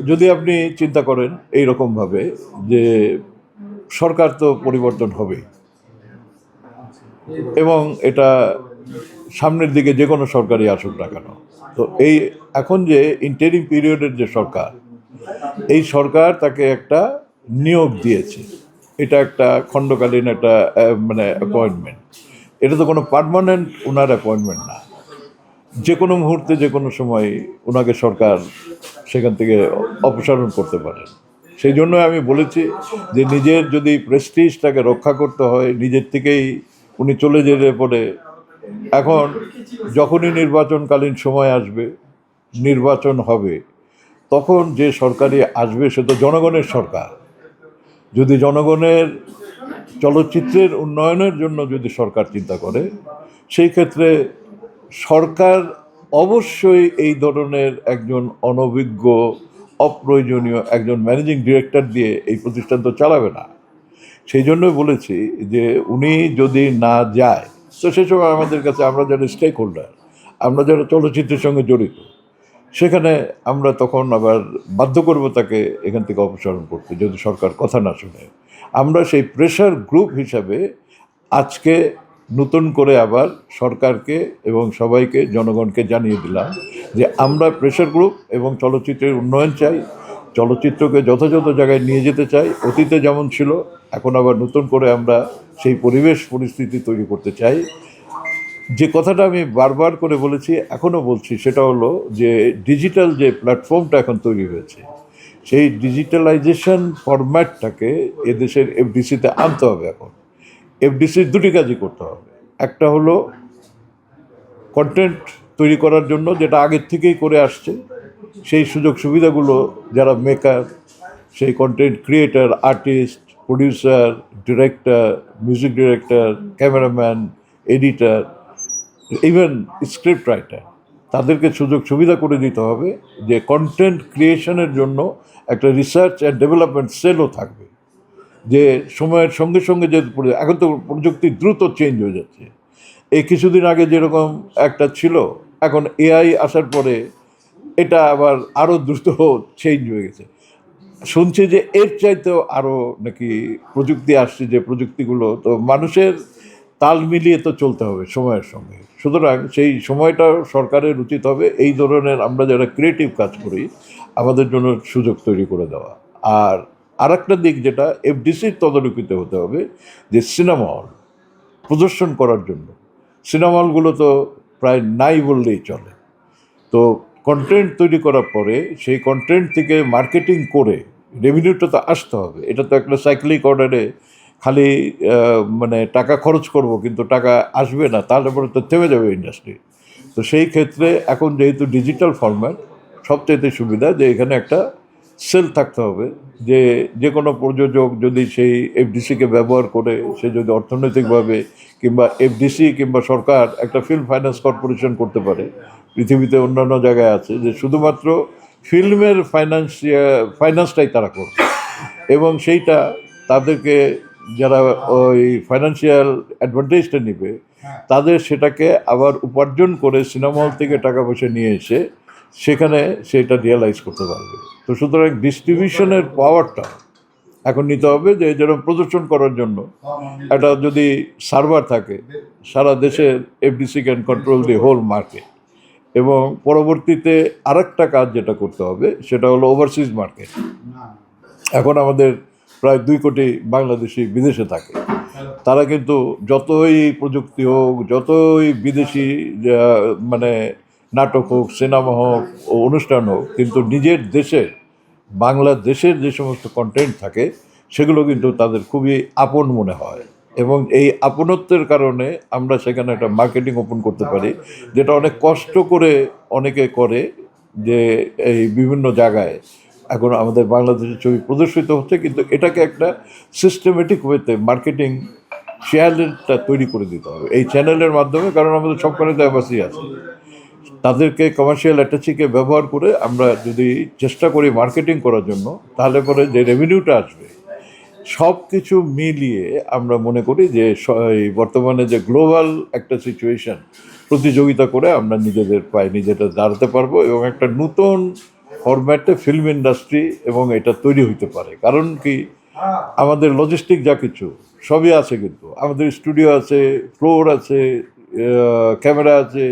যদি আপনি চিন্তা করেন এই রকমভাবে যে সরকার তো পরিবর্তন হবে এবং এটা সামনের দিকে যে কোনো সরকারই আসুক না কেন, তো এই এখন যে ইন্টারিম পিরিয়ডের যে সরকার, এই সরকার তাকে একটা নিয়োগ দিয়েছে। এটা একটা খণ্ডকালীন একটা মানে অ্যাপয়েন্টমেন্ট। এটা তো কোনো পার্মানেন্ট ওনার অ্যাপয়েন্টমেন্ট না। যে কোনো মুহূর্তে যে কোনো সময় ওনাকে সরকার সেখান থেকে অপসারণ করতে পারে। সেই জন্য আমি বলেছি যে নিজের যদি প্রেস্টিজটাকে রক্ষা করতে হয়, নিজের থেকেই উনি চলে যেতে পড়ে। এখন যখনই নির্বাচনকালীন সময় আসবে, নির্বাচন হবে, তখন যে সরকারি আসবে সে তো জনগণের সরকার। যদি জনগণের চলচ্চিত্রের উন্নয়নের জন্য যদি সরকার চিন্তা করে, সেই ক্ষেত্রে সরকার অবশ্যই এই ধরনের একজন অনভিজ্ঞ অপ্রয়োজনীয় একজন ম্যানেজিং ডিরেক্টর দিয়ে এই প্রতিষ্ঠান তো চালাবে না। সেই জন্যই বলেছি যে উনি যদি না যায়, তো সে সময় আমাদের কাছে, আমরা যারা স্টেক হোল্ডার, আমরা যারা চলচ্চিত্রের সঙ্গে জড়িত, সেখানে আমরা তখন আবার বাধ্য করব তাকে এখান থেকে অপসারণ করতে, যদি সরকার কথা না শুনে। আমরা সেই প্রেশার গ্রুপ হিসাবে আজকে নতুন করে আবার সরকারকে এবং সবাইকে, জনগণকে জানিয়ে দিলাম যে আমরা প্রেশার গ্রুপ এবং চলচ্চিত্রের উন্নয়ন চাই, চলচ্চিত্রকে যথাযথ জায়গায় নিয়ে যেতে চাই। অতীতে যেমন ছিল, এখন আবার নতুন করে আমরা সেই পরিবেশ পরিস্থিতি তৈরি করতে চাই। যে কথাটা আমি বারবার করে বলেছি, এখনও বলছি, সেটা হলো যে ডিজিটাল যে প্ল্যাটফর্মটা এখন তৈরি হয়েছে, সেই ডিজিটালাইজেশন ফরম্যাটটাকে এদেশের এফডিসিতে আনতে হবে। এখন এফডিসির দুটি কাজই করতে হবে। একটা হলো কন্টেন্ট তৈরি করার জন্য, যেটা আগের থেকেই করে আসছে, সেই সুযোগ সুবিধাগুলো যারা মেকার, সেই content creator, artist, producer, director, music director, cameraman, editor, even script writer, তাদেরকে সুযোগ সুবিধা করে দিতে হবে যে কন্টেন্ট ক্রিয়েশনের জন্য একটা রিসার্চ অ্যান্ড ডেভেলপমেন্ট সেলও থাকবে। যে সময়ের সঙ্গে সঙ্গে যে এখন তো প্রযুক্তি দ্রুত চেঞ্জ হয়ে যাচ্ছে। এই কিছুদিন আগে যেরকম একটা ছিল, এখন এআই আসার পরে এটা আবার আরও দ্রুত চেঞ্জ হয়ে গেছে। শুনছি যে এর চাইতেও আরও নাকি প্রযুক্তি আসছে, যে প্রযুক্তিগুলো তো মানুষের তাল মিলিয়ে তো চলতে হবে সময়ের সঙ্গে। সুতরাং সেই সময়টাও সরকারের উচিত হবে এই ধরনের আমরা যারা ক্রিয়েটিভ কাজ করি, আমাদের জন্য সুযোগ তৈরি করে দেওয়া। আর আরেকটা দিক যেটা এফডিসির তদারকিতে হতে হবে, যে সিনেমা হল প্রদর্শন করার জন্য, সিনেমা হলগুলো তো প্রায় নাই বললেই চলে। তো কন্টেন্ট তৈরি করার পরে সেই কন্টেন্ট থেকে মার্কেটিং করে রেভিনিউটা তো আসতে হবে। এটা তো একটা সাইক্লিক অর্ডারে খালি মানে টাকা খরচ করব কিন্তু টাকা আসবে না, তাহলে পরে তো থেমে যাবে ইন্ডাস্ট্রি। তো সেই ক্ষেত্রে এখন যেহেতু ডিজিটাল ফরম্যাট, সবচাইতে সুবিধা যে এখানে একটা সেল থাকতে হবে, যে যে কোনো প্রযোজক যদি সেই এফডিসিকে ব্যবহার করে, সে যদি অর্থনৈতিকভাবে কিংবা এফডিসি কিংবা সরকার একটা ফিল্ম ফাইন্যান্স কর্পোরেশন করতে পারে। পৃথিবীতে অন্যান্য জায়গায় আছে যে শুধুমাত্র ফিল্মের ফাইন্যান্সটাই তারা করবে, এবং সেইটা তাদেরকে যারা ওই ফাইন্যান্সিয়াল অ্যাডভান্টেজটা নেবে, তাদের সেটাকে আবার উপার্জন করে সিনেমা হল থেকে টাকা পয়সা নিয়ে এসে সেখানে সেটা রিয়েলাইজ করতে পারবে। তো সুতরাং ডিস্ট্রিবিউশনের পাওয়ারটা এখন নিতে হবে, যে যেরকম প্রদর্শন করার জন্য একটা যদি সার্ভার থাকে সারা দেশের, FDC can control the whole market. এবং পরবর্তীতে আরেকটা কাজ যেটা করতে হবে সেটা হলো ওভারসিজ মার্কেট। এখন আমাদের প্রায় 2 কোটি বাংলাদেশি বিদেশে থাকে। তারা কিন্তু যতই প্রযুক্তি হোক, যতই বিদেশি মানে নাটক হোক, সিনেমা হোক ও অনুষ্ঠান হোক, কিন্তু নিজের দেশের, বাংলাদেশের যে সমস্ত কন্টেন্ট থাকে সেগুলো কিন্তু তাদের খুবই আপন মনে হয়। এবং এই আপনত্বের কারণে আমরা সেখানে একটা মার্কেটিং ওপেন করতে পারি, যেটা অনেক কষ্ট করে অনেকে করে। যে এই বিভিন্ন জায়গায় এখন আমাদের বাংলাদেশের ছবি প্রদর্শিত হচ্ছে, কিন্তু এটাকে একটা সিস্টেমেটিক ওয়েতে মার্কেটিং চ্যানেলটা তৈরি করে দিতে হবে এই চ্যানেলের মাধ্যমে। কারণ আমাদের সবখানে তো অ্যাম্বাসি আছে, তাদেরকে কমার্শিয়াল অ্যাটাচিকে ব্যবহার করে আমরা যদি চেষ্টা করি মার্কেটিং করার জন্য, তাহলে পরে যে রেভিনিউটা আসবে, সব কিছু মিলিয়ে আমরা মনে করি যে এই বর্তমানে যে গ্লোবাল একটা সিচুয়েশন, প্রতিযোগিতা করে আমরা নিজেদের পায়ে নিজেরা দাঁড়াতে পারবো এবং একটা নতুন ফরম্যাটে ফিল্ম ইন্ডাস্ট্রি এবং এটা তৈরি হইতে পারে। কারণ কি, আমাদের লজিস্টিক যা কিছু সবই আছে, কিন্তু আমাদের স্টুডিও আছে, ফ্লোর আছে, ক্যামেরা আছে,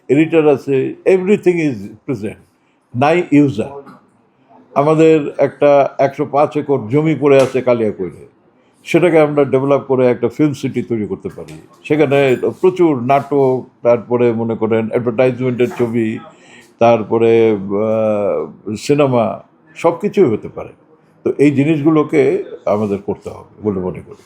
এডিটার আছে, এভরিথিং ইজ প্রেজেন্ট, নাই ইউজার। আমাদের একটা 105 একর জমি পড়ে আছে কালিয়াকৈরে, সেটাকে আমরা ডেভেলপ করে একটা ফিল্ম সিটি তৈরি করতে পারি। সেখানে প্রচুর নাটক, তারপরে মনে করেন অ্যাডভার্টাইজমেন্টের ছবি, তারপরে সিনেমা, সব কিছুই হতে পারে। তো এই জিনিসগুলোকে আমাদের করতে হবে বলে মনে করি।